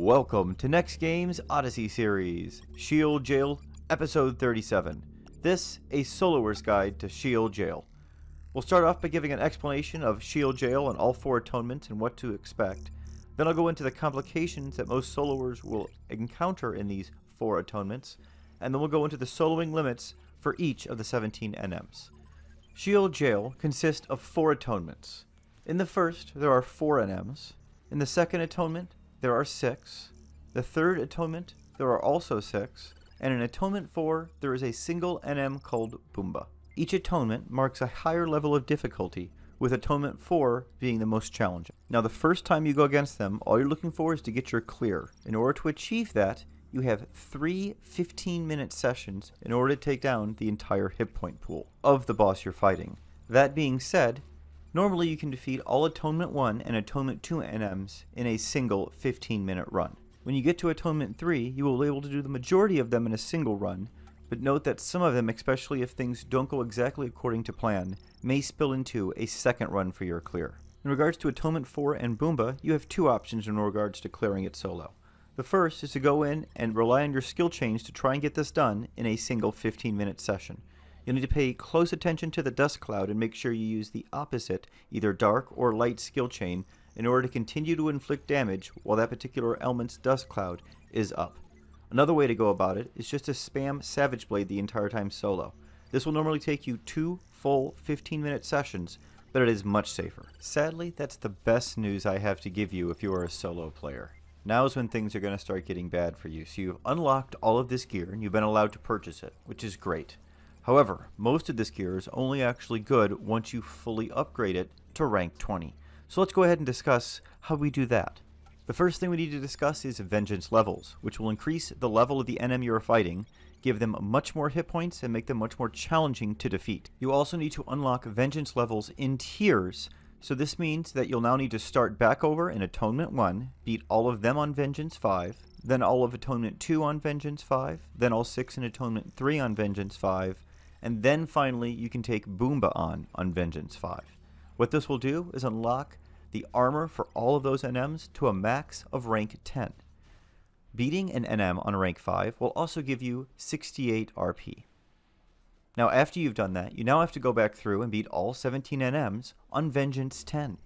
Welcome to Next Game's Odyssey series, Sheol Gaol, episode 37. This, a solower's guide to Sheol Gaol. We'll start off by giving an explanation of Sheol Gaol and all 4 atonements and what to expect. Then I'll go into the complications that most soloers will encounter in these 4 atonements, and then we'll go into the soloing limits for each of the 17 NMs. Sheol Gaol consists of 4 atonements. In the first, there are 4 NMs. In the second atonement, there are 6. The third atonement, there are also 6. And in Atonement 4, there is a single NM called Boomba. Each atonement marks a higher level of difficulty, with Atonement 4 being the most challenging. Now, the first time you go against them, all you're looking for is to get your clear. In order to achieve that, you have 3 15-minute sessions in order to take down the entire hit point pool of the boss you're fighting. That being said, normally you can defeat all Atonement 1 and Atonement 2 NMs in a single 15-minute run. When you get to Atonement 3, you will be able to do the majority of them in a single run, but note that some of them, especially if things don't go exactly according to plan, may spill into a second run for your clear. In regards to Atonement 4 and Boomba, you have 2 options in regards to clearing it solo. The first is to go in and rely on your skill chains to try and get this done in a single 15-minute session. You'll need to pay close attention to the dust cloud and make sure you use the opposite, either dark or light skill chain, in order to continue to inflict damage while that particular element's dust cloud is up. Another way to go about it is just to spam Savage Blade the entire time solo. This will normally take you 2 full 15-minute sessions, but it is much safer. Sadly, that's the best news I have to give you if you are a solo player. Now is when things are going to start getting bad for you. So you've unlocked all of this gear and you've been allowed to purchase it, which is great. However, most of this gear is only actually good once you fully upgrade it to rank 20. So let's go ahead and discuss how we do that. The first thing we need to discuss is Vengeance levels, which will increase the level of the enemy you are fighting, give them much more hit points, and make them much more challenging to defeat. You also need to unlock Vengeance levels in tiers, so this means that you'll now need to start back over in Atonement 1, beat all of them on Vengeance 5, then all of Atonement 2 on Vengeance 5, then all 6 in Atonement 3 on Vengeance 5, and then finally you can take Boomba on Vengeance 5. What this will do is unlock the armor for all of those NMs to a max of rank 10. Beating an NM on rank 5 will also give you 68 RP. Now after you've done that, you now have to go back through and beat all 17 NMs on Vengeance 10.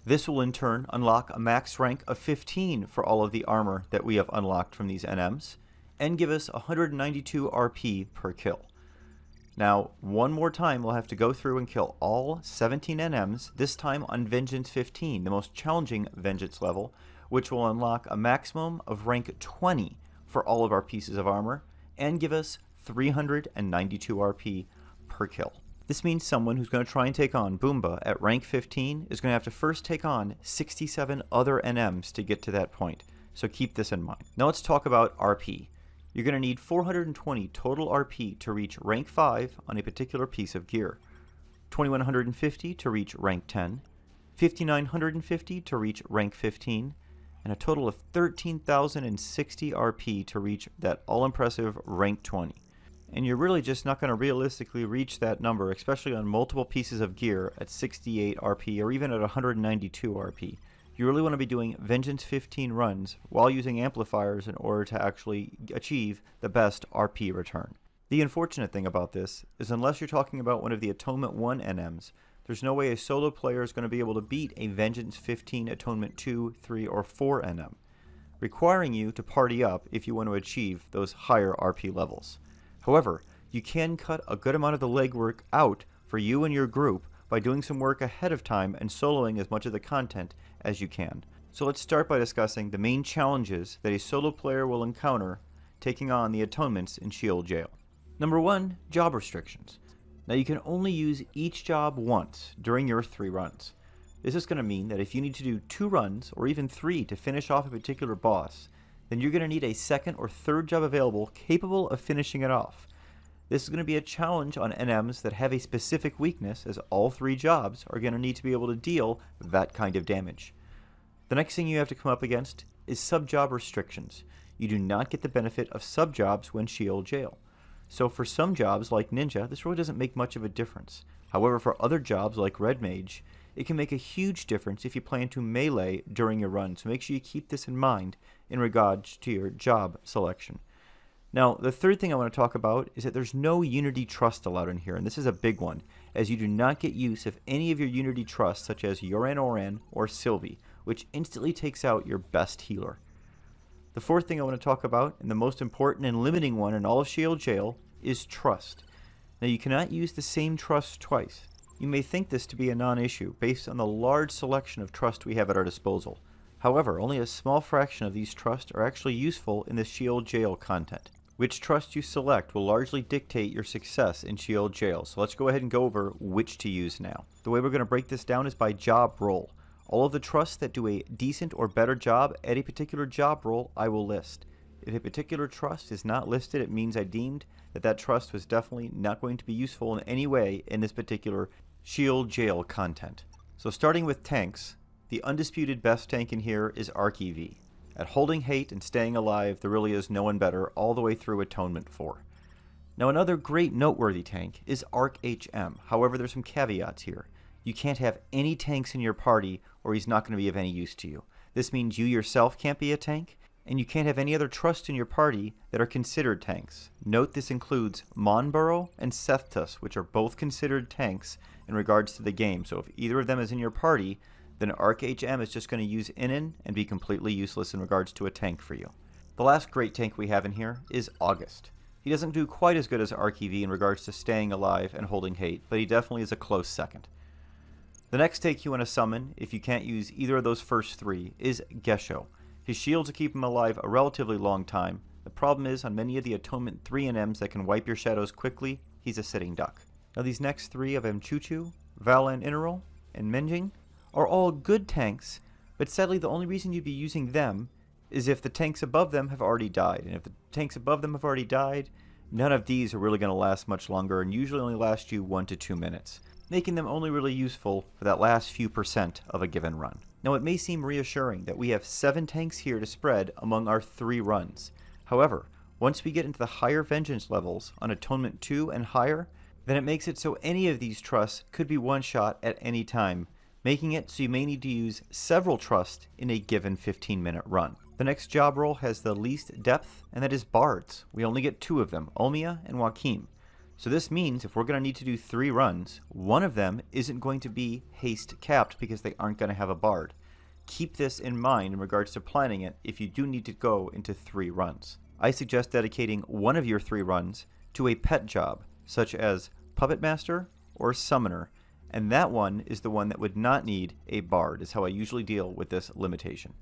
This will in turn unlock a max rank of 15 for all of the armor that we have unlocked from these NMs, and give us 192 RP per kill. Now, one more time we'll have to go through and kill all 17 NMs, this time on Vengeance 15, the most challenging Vengeance level, which will unlock a maximum of rank 20 for all of our pieces of armor, and give us 392 RP per kill. This means someone who's going to try and take on Boomba at rank 15 is going to have to first take on 67 other NMs to get to that point, so keep this in mind. Now let's talk about RP. You're going to need 420 total RP to reach rank 5 on a particular piece of gear, 2150 to reach rank 10, 5950 to reach rank 15, and a total of 13,060 RP to reach that all-impressive rank 20. And you're really just not going to realistically reach that number, especially on multiple pieces of gear at 68 RP or even at 192 RP. You really want to be doing Vengeance 15 runs while using amplifiers in order to actually achieve the best RP return. The unfortunate thing about this is unless you're talking about one of the Atonement 1 NMs, there's no way a solo player is going to be able to beat a Vengeance 15 Atonement 2, 3, or 4 NM, requiring you to party up if you want to achieve those higher RP levels. However, you can cut a good amount of the legwork out for you and your group by doing some work ahead of time and soloing as much of the content as you can. So let's start by discussing the main challenges that a solo player will encounter taking on the atonements in Sheol Gaol. Number 1, job restrictions. Now you can only use each job once during your 3 runs. This is going to mean that if you need to do 2 runs or even 3 to finish off a particular boss, then you're going to need a second or third job available capable of finishing it off. This is going to be a challenge on NMs that have a specific weakness, as all 3 jobs are going to need to be able to deal that kind of damage. The next thing you have to come up against is sub-job restrictions. You do not get the benefit of sub-jobs when Sheol Gaol. So for some jobs like Ninja, this really doesn't make much of a difference. However, for other jobs like Red Mage, it can make a huge difference if you plan to melee during your run, so make sure you keep this in mind in regards to your job selection. Now, the third thing I want to talk about is that there's no Unity Trust allowed in here, and this is a big one, as you do not get use of any of your Unity Trusts, such as Yoran Oran or Sylvie, which instantly takes out your best healer. The fourth thing I want to talk about, and the most important and limiting one in all of Sheol Gaol, is Trust. Now, you cannot use the same trust twice. You may think this to be a non-issue based on the large selection of trust we have at our disposal. However, only a small fraction of these trusts are actually useful in the Sheol Gaol content. Which trust you select will largely dictate your success in Sheol Gaol, so let's go ahead and go over which to use now. The way we're going to break this down is by job role. All of the trusts that do a decent or better job at a particular job role, I will list. If a particular trust is not listed, it means I deemed that that trust was definitely not going to be useful in any way in this particular Sheol Gaol content. So starting with tanks, the undisputed best tank in here is ArcEV. At holding hate and staying alive, there really is no one better all the way through Atonement 4. Now another great noteworthy tank is ArcHM. However, there's some caveats here. You can't have any tanks in your party or he's not going to be of any use to you. This means you yourself can't be a tank, and you can't have any other trust in your party that are considered tanks. Note this includes Monborough and Sethtus, which are both considered tanks in regards to the game. So if either of them is in your party, then ArcHM is just going to use Inin and be completely useless in regards to a tank for you. The last great tank we have in here is August. He doesn't do quite as good as ArcEV in regards to staying alive and holding hate, but he definitely is a close second. The next tank you want to summon, if you can't use either of those first three, is Gesho. His shields will keep him alive a relatively long time. The problem is, on many of the Atonement 3 NMs that can wipe your shadows quickly, he's a sitting duck. Now these next three of Mchuchu, Valan Ineral, and Menjing are all good tanks, but sadly the only reason you'd be using them is if the tanks above them have already died. And if the tanks above them have already died, none of these are really going to last much longer and usually only last you 1 to 2 minutes, making them only really useful for that last few % of a given run. Now it may seem reassuring that we have 7 tanks here to spread among our 3 runs. However, once we get into the higher vengeance levels on Atonement 2 and higher, then it makes it so any of these trusts could be one-shot at any time, making it so you may need to use several trusts in a given 15-minute run. The next job role has the least depth, and that is Bards. We only get 2 of them, Omia and Joachim. So this means if we're going to need to do 3 runs, one of them isn't going to be haste capped because they aren't going to have a Bard. Keep this in mind in regards to planning it if you do need to go into 3 runs. I suggest dedicating one of your 3 runs to a pet job, such as Puppet Master or Summoner, and that one is the one that would not need a Bard, is how I usually deal with this limitation.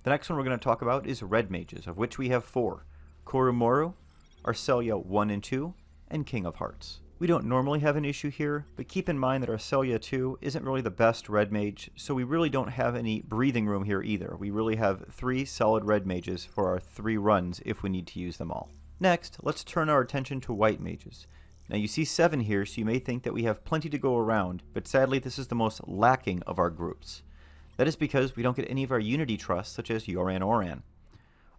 The next one we're going to talk about is Red Mages, of which we have 4. Korumoru, Arcelia 1 and 2, and King of Hearts. We don't normally have an issue here, but keep in mind that Arcelia 2 isn't really the best Red Mage, so we really don't have any breathing room here either. We really have 3 solid Red Mages for our 3 runs if we need to use them all. Next, let's turn our attention to White Mages. Now you see 7 here, so you may think that we have plenty to go around, but sadly this is the most lacking of our groups. That is because we don't get any of our Unity trusts, such as Yoran Oran.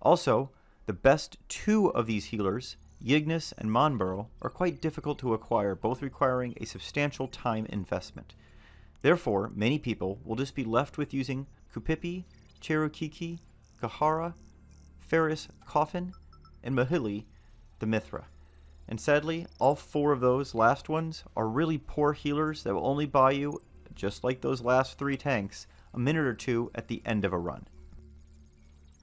Also, the best 2 of these healers, Yignis and Monborough, are quite difficult to acquire, both requiring a substantial time investment. Therefore, many people will just be left with using Kupipi, Cherukiki, Kahara, Ferris Coffin, and Mahili, the Mithra. And sadly, all 4 of those last ones are really poor healers that will only buy you, just like those last 3 tanks, a minute or 2 at the end of a run.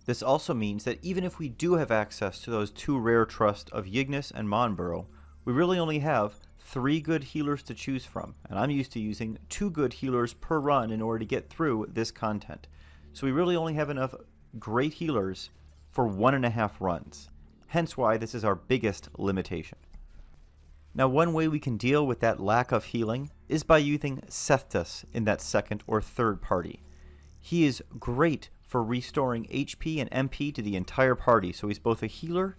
This also means that even if we do have access to those 2 rare trusts of Yignis and Monborough, we really only have 3 good healers to choose from, and I'm used to using 2 good healers per run in order to get through this content. So we really only have enough great healers for 1.5 runs. Hence why this is our biggest limitation. Now one way we can deal with that lack of healing is by using Sethtus in that second or third party. He is great for restoring HP and MP to the entire party, so he's both a healer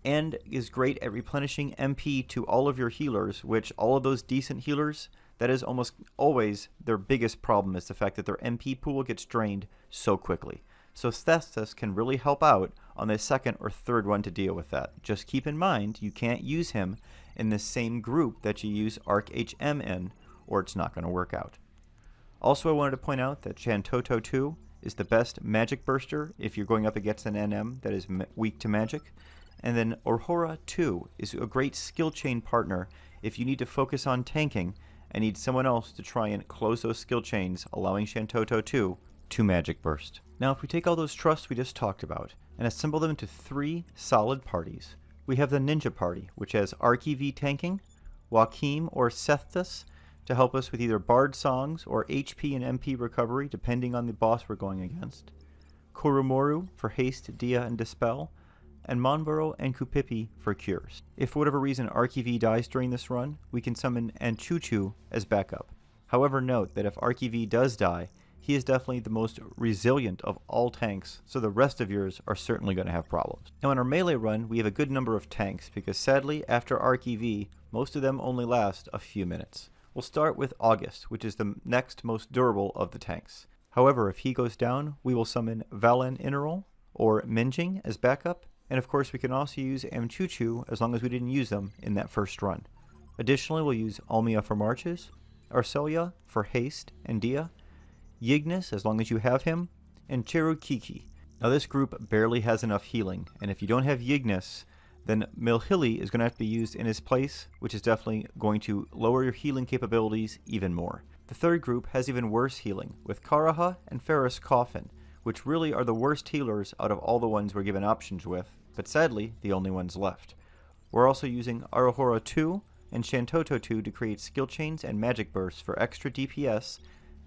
and is great at replenishing MP to all of your healers, which all of those decent healers, that is almost always their biggest problem, is the fact that their MP pool gets drained so quickly. So Sethtus can really help out on the second or third one to deal with that. Just keep in mind, you can't use him in the same group that you use ArcHM in, or it's not going to work out. Also, I wanted to point out that Shantoto 2 is the best magic burster if you're going up against an NM that is weak to magic. And then Orhora 2 is a great skill chain partner if you need to focus on tanking and need someone else to try and close those skill chains, allowing Shantoto 2 to magic burst. Now, if we take all those trusts we just talked about and assemble them into 3 solid parties, we have the Ninja Party, which has Arky tanking, Joachim or Sethus to help us with either Bard songs or HP and MP recovery, depending on the boss we're going against, Kurumoru for haste, dia, and dispel, and Monboro and Kupipi for cures. If for whatever reason Arky dies during this run, we can summon Anchuchu as backup. However, note that if Arky does die, he is definitely the most resilient of all tanks, so the rest of yours are certainly going to have problems. Now in our melee run, we have a good number of tanks, because sadly, after Arky, most of them only last a few minutes. We'll start with August, which is the next most durable of the tanks. However, if he goes down, we will summon Valen Inerol or Minjing as backup, and of course we can also use Amchuchu as long as we didn't use them in that first run. Additionally, we'll use Almia for marches, Arcelia for haste and dia, Yignis as long as you have him, and Cherukiki. Now this group barely has enough healing, and if you don't have Yignis, then Milhili is going to have to be used in his place, which is definitely going to lower your healing capabilities even more. The third group has even worse healing, with Karaha and Ferris Coffin, which really are the worst healers out of all the ones we're given options with, but sadly, the only ones left. We're also using Arohora 2 and Shantoto 2 to create skill chains and magic bursts for extra DPS,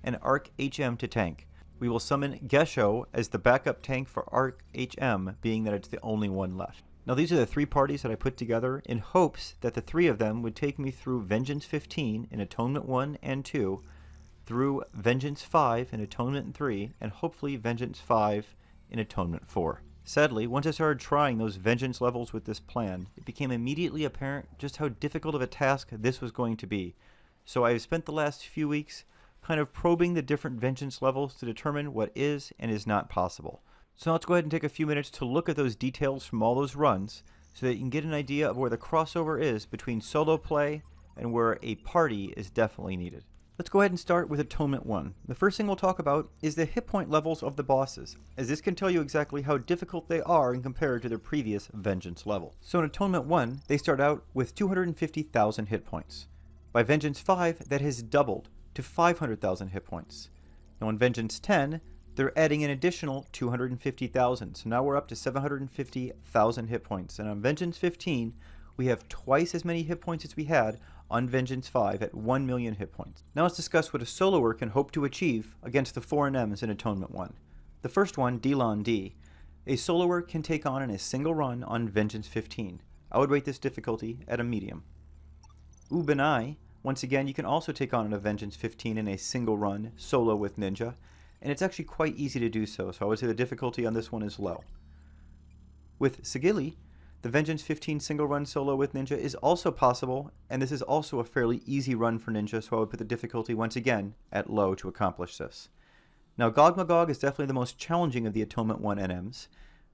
and Arc HM to tank. We will summon Gesho as the backup tank for Arc HM, being that it's the only one left. Now these are the 3 parties that I put together in hopes that the 3 of them would take me through Vengeance 15 in Atonement 1 and 2, through Vengeance 5 in Atonement 3, and hopefully Vengeance 5 in Atonement 4. Sadly, once I started trying those Vengeance levels with this plan, it became immediately apparent just how difficult of a task this was going to be. So I've spent the last few weeks kind of probing the different Vengeance levels to determine what is and is not possible. So now let's go ahead and take a few minutes to look at those details from all those runs so that you can get an idea of where the crossover is between solo play and where a party is definitely needed. Let's go ahead and start with Atonement 1. The first thing we'll talk about is the hit point levels of the bosses, as this can tell you exactly how difficult they are in compared to their previous Vengeance level. So in Atonement 1, they start out with 250,000 hit points. By Vengeance 5, that has doubled to 500,000 hit points. Now in Vengeance 10, they're adding an additional 250,000, so now we're up to 750,000 hit points. And on Vengeance 15, we have twice as many hit points as we had on Vengeance 5 at 1 million hit points. Now let's discuss what a soloer can hope to achieve against the 4 NMs in Atonement 1. The first one, Delon D, a soloer can take on in a single run on Vengeance 15. I would rate this difficulty at a medium. Ubenai, once again, you can also take on a Vengeance 15 in a single run, solo with Ninja, and it's actually quite easy to do so I would say the difficulty on this one is low. With Sigili, the Vengeance 15 single run solo with Ninja is also possible, and this is also a fairly easy run for Ninja, so I would put the difficulty once again at low to accomplish this. Now Gog Magog is definitely the most challenging of the Atonement 1 NMs.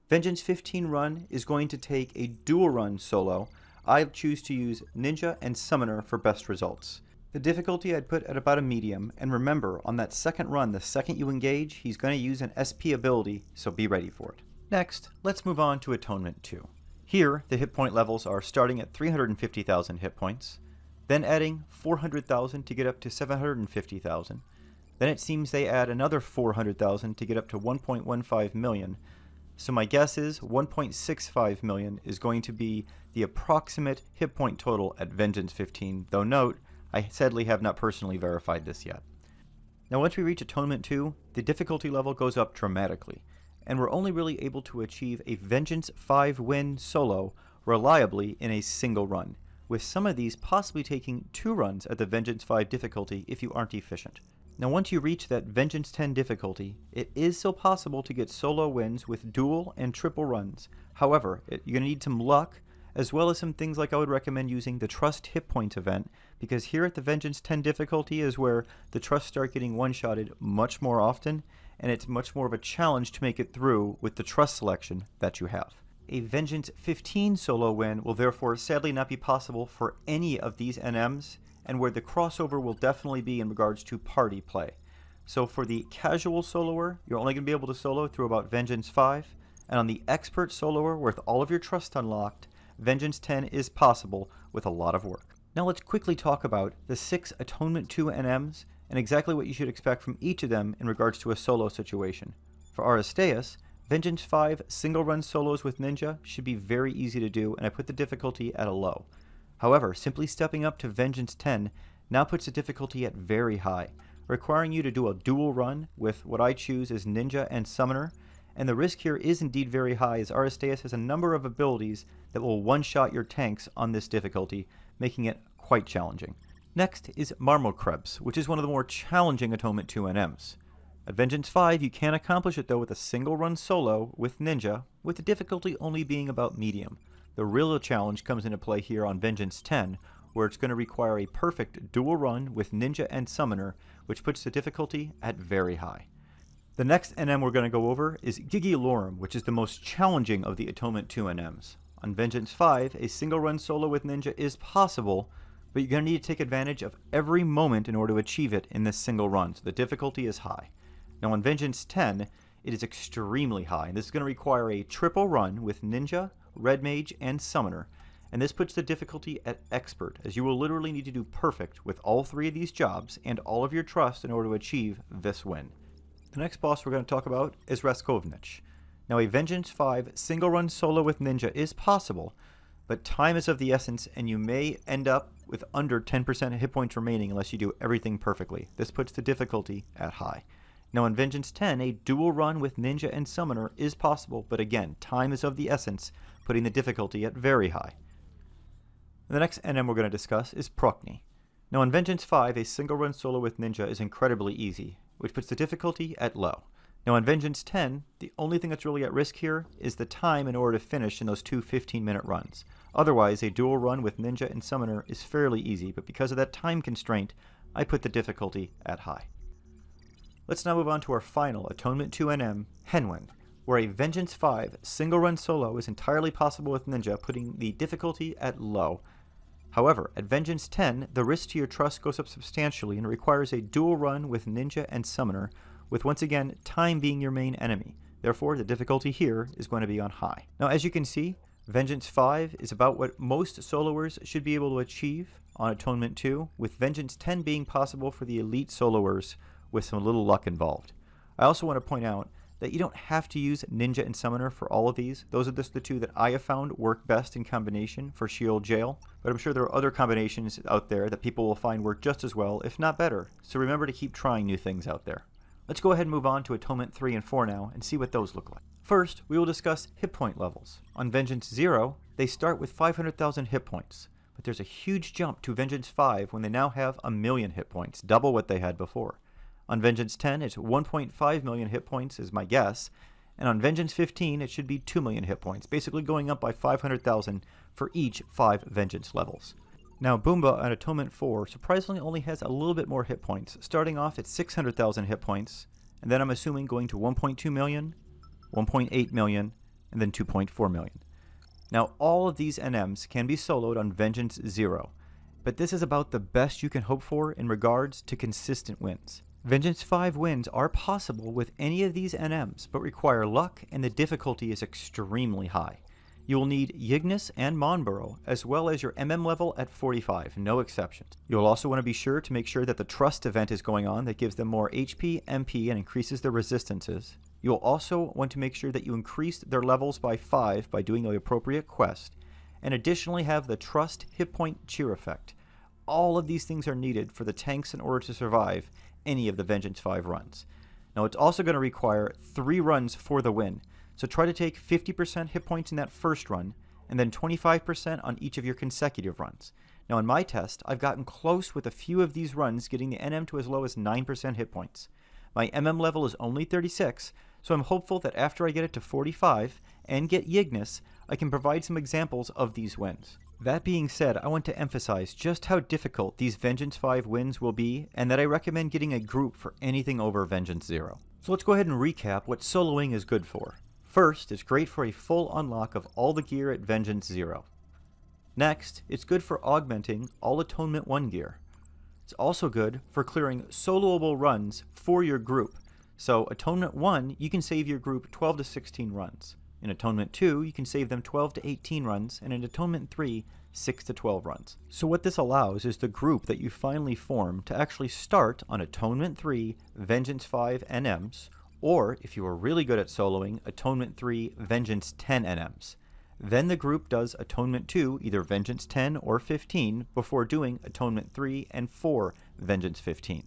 Vengeance 15 run is going to take a dual run solo. I choose to use Ninja and Summoner for best results. The difficulty I'd put at about a medium, and remember, on that second run, the second you engage, he's going to use an SP ability, so be ready for it. Next, let's move on to Atonement 2. Here, the hit point levels are starting at 350,000 hit points, then adding 400,000 to get up to 750,000. Then it seems they add another 400,000 to get up to 1.15 million. So my guess is 1.65 million is going to be the approximate hit point total at Vengeance 15, though note, I sadly have not personally verified this yet. Now once we reach Atonement 2, the difficulty level goes up dramatically, and we're only really able to achieve a Vengeance 5 win solo reliably in a single run, with some of these possibly taking 2 runs at the Vengeance 5 difficulty if you aren't efficient. Now once you reach that Vengeance 10 difficulty, it is still possible to get solo wins with dual and triple runs. However, you're going to need some luck, as well as some things like I would recommend using the Trust Hit Points event, because here at the Vengeance 10 difficulty is where the Trusts start getting one-shotted much more often, and it's much more of a challenge to make it through with the Trust selection that you have. A Vengeance 15 solo win will therefore sadly not be possible for any of these NMs, and where the crossover will definitely be in regards to party play. So for the casual soloer, you're only going to be able to solo through about Vengeance 5. And on the expert soloer, with all of your trust unlocked, Vengeance 10 is possible with a lot of work. Now let's quickly talk about the 6 Atonement 2 NMs and exactly what you should expect from each of them in regards to a solo situation. For Aristeas, Vengeance 5 single run solos with Ninja should be very easy to do, and I put the difficulty at a low. However, simply stepping up to Vengeance 10 now puts the difficulty at very high, requiring you to do a dual run with what I choose as Ninja and Summoner, and the risk here is indeed very high as Aristeas has a number of abilities that will one-shot your tanks on this difficulty, making it quite challenging. Next is Marmokrabs, which is one of the more challenging Atonement 2 NMs. At Vengeance 5, you can accomplish it though with a single run solo with Ninja, with the difficulty only being about medium. The real challenge comes into play here on Vengeance 10, where it's going to require a perfect dual run with Ninja and Summoner, which puts the difficulty at very high. The next NM we're going to go over is Gigilorum, which is the most challenging of the Atonement 2 NMs. On Vengeance 5, a single run solo with Ninja is possible, but you're going to need to take advantage of every moment in order to achieve it in this single run, so the difficulty is high. Now on Vengeance 10, it is extremely high, and this is going to require a triple run with Ninja, Red Mage, and Summoner, and this puts the difficulty at Expert, as you will literally need to do perfect with all 3 of these jobs and all of your trust in order to achieve this win. The next boss we're going to talk about is Raskovnich. Now a Vengeance 5 single run solo with Ninja is possible, but time is of the essence and you may end up with under 10% hit points remaining unless you do everything perfectly. This puts the difficulty at high. Now in Vengeance 10, a dual run with Ninja and Summoner is possible, but again, time is of the essence, putting the difficulty at very high. The next NM we're going to discuss is Procnee. Now in Vengeance 5, a single run solo with Ninja is incredibly easy, which puts the difficulty at low. Now in Vengeance 10, the only thing that's really at risk here is the time in order to finish in those 2 15-minute runs. Otherwise, a dual run with Ninja and Summoner is fairly easy, but because of that time constraint, I put the difficulty at high. Let's now move on to our final Atonement 2 NM, Henwen, where a Vengeance 5 single run solo is entirely possible with Ninja, putting the difficulty at low. However, at Vengeance 10, the risk to your trust goes up substantially and requires a dual run with Ninja and Summoner, with once again time being your main enemy. Therefore, the difficulty here is going to be on high. Now as you can see, Vengeance 5 is about what most soloers should be able to achieve on Atonement 2, with Vengeance 10 being possible for the elite soloers with some little luck involved. I also want to point out that you don't have to use Ninja and Summoner for all of these. Those are just the 2 that I have found work best in combination for Sheol Gaol, but I'm sure there are other combinations out there that people will find work just as well, if not better, so remember to keep trying new things out there. Let's go ahead and move on to Atonement 3 and 4 now and see what those look like. First, we will discuss hit point levels. On Vengeance 0, they start with 500,000 hit points, but there's a huge jump to Vengeance 5 when they now have 1,000,000 hit points, double what they had before. On Vengeance 10, it's 1.5 million hit points is my guess, and on Vengeance 15, it should be 2 million hit points, basically going up by 500,000 for each 5 Vengeance levels. Now Boomba on Atonement 4 surprisingly only has a little bit more hit points, starting off at 600,000 hit points, and then I'm assuming going to 1.2 million, 1.8 million, and then 2.4 million. Now all of these NMs can be soloed on Vengeance 0, but this is about the best you can hope for in regards to consistent wins. Vengeance 5 wins are possible with any of these NMs, but require luck and the difficulty is extremely high. You will need Yignis and Monborough, as well as your MM level at 45, no exceptions. You'll also want to be sure to make sure that the Trust event is going on that gives them more HP, MP, and increases their resistances. You'll also want to make sure that you increase their levels by 5 by doing the appropriate quest, and additionally have the Trust hit point cheer effect. All of these things are needed for the tanks in order to survive any of the Vengeance 5 runs. Now it's also going to require 3 runs for the win, so try to take 50% hit points in that first run, and then 25% on each of your consecutive runs. Now in my test, I've gotten close with a few of these runs, getting the NM to as low as 9% hit points. My MM level is only 36, so I'm hopeful that after I get it to 45 and get Yignis, I can provide some examples of these wins. That being said, I want to emphasize just how difficult these Vengeance 5 wins will be, and that I recommend getting a group for anything over Vengeance 0. So let's go ahead and recap what soloing is good for. First, it's great for a full unlock of all the gear at Vengeance 0. Next, it's good for augmenting all Atonement 1 gear. It's also good for clearing soloable runs for your group. So Atonement 1, you can save your group 12 to 16 runs. In Atonement 2, you can save them 12 to 18 runs, and in Atonement 3, 6 to 12 runs. So what this allows is the group that you finally form to actually start on Atonement 3, Vengeance 5 NMs, or if you are really good at soloing, Atonement 3, Vengeance 10 NMs. Then the group does Atonement 2, either Vengeance 10 or 15, before doing Atonement 3 and 4, Vengeance 15.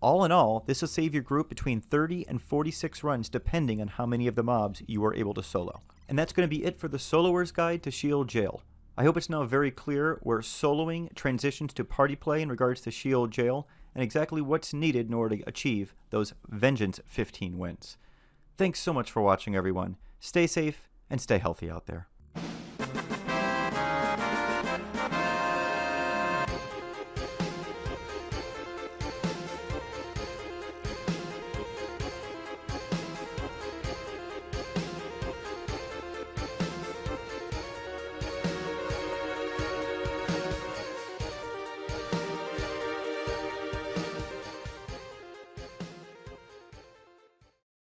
All in all, this will save your group between 30 and 46 runs depending on how many of the mobs you are able to solo. And that's going to be it for the Solower's Guide to Sheol Gaol. I hope it's now very clear where soloing transitions to party play in regards to Sheol Gaol, and exactly what's needed in order to achieve those Vengeance 15 wins. Thanks so much for watching, everyone. Stay safe and stay healthy out there.